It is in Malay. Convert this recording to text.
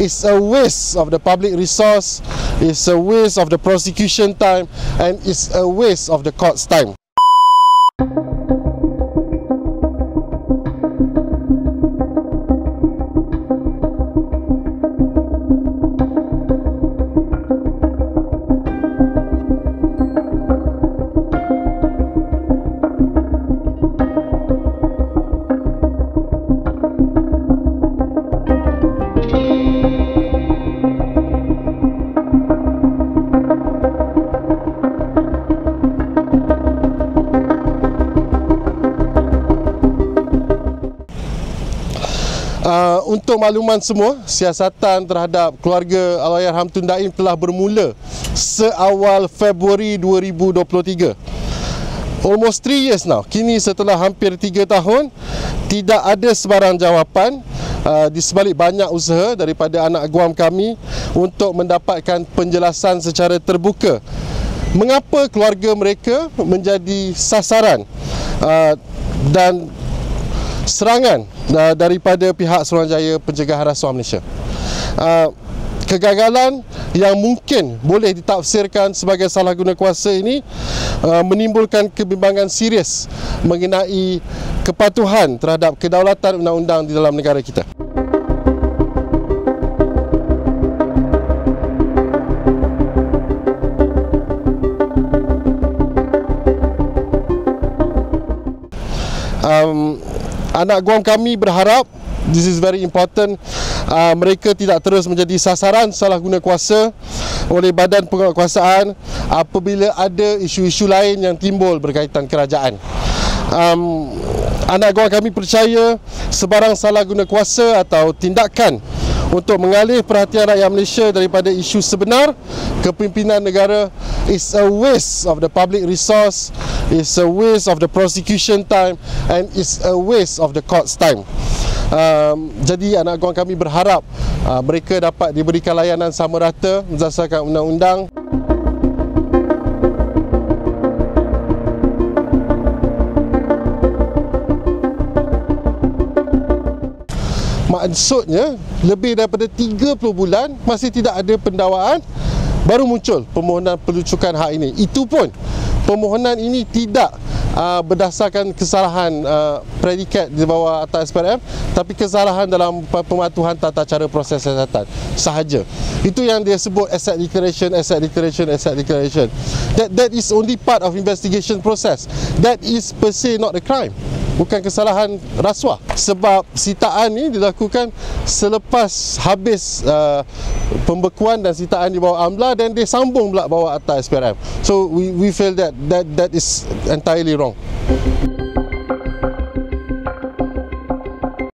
It's a waste of the public resource, it's a waste of the prosecution time, and it's a waste of the court's time. Untuk makluman semua, siasatan terhadap keluarga Allahyarham Tun Daim telah bermula seawal Februari 2023. Almost 3 years now. Kini setelah hampir 3 tahun, tidak ada sebarang jawapan di sebalik banyak usaha daripada anak guam kami untuk mendapatkan penjelasan secara terbuka mengapa keluarga mereka menjadi sasaran dan serangan daripada pihak Suruhanjaya Pencegahan Rasuah Malaysia. Kegagalan yang mungkin boleh ditafsirkan sebagai salah guna kuasa ini menimbulkan kebimbangan serius mengenai kepatuhan terhadap kedaulatan undang-undang di dalam negara kita. Anak guam kami berharap, this is very important, mereka tidak terus menjadi sasaran salah guna kuasa oleh badan penguatkuasaan apabila ada isu-isu lain yang timbul berkaitan kerajaan. Anak guam kami percaya sebarang salah guna kuasa atau tindakan untuk mengalih perhatian rakyat Malaysia daripada isu sebenar kepimpinan negara is a waste of the public resource, is a waste of the prosecution time, and is a waste of the court's time. Jadi anak guam kami berharap mereka dapat diberikan layanan sama rata berdasarkan undang-undang. Maksudnya, lebih daripada 30 bulan masih tidak ada pendakwaan, baru muncul permohonan pelucukan hak ini. Itu pun permohonan ini tidak berdasarkan kesalahan predikat di bawah atas SPRM, tapi kesalahan dalam pematuhan tata cara proses siasatan sahaja. Itu yang dia sebut asset declaration, asset declaration, asset declaration. That is only part of investigation process. That is per se not a crime. Bukan kesalahan rasuah. Sebab sitaan ni dilakukan selepas habis pembekuan dan sitaan di bawah AMLA, dan dia sambung pula bawah atas SPRM. So we feel that is entirely wrong.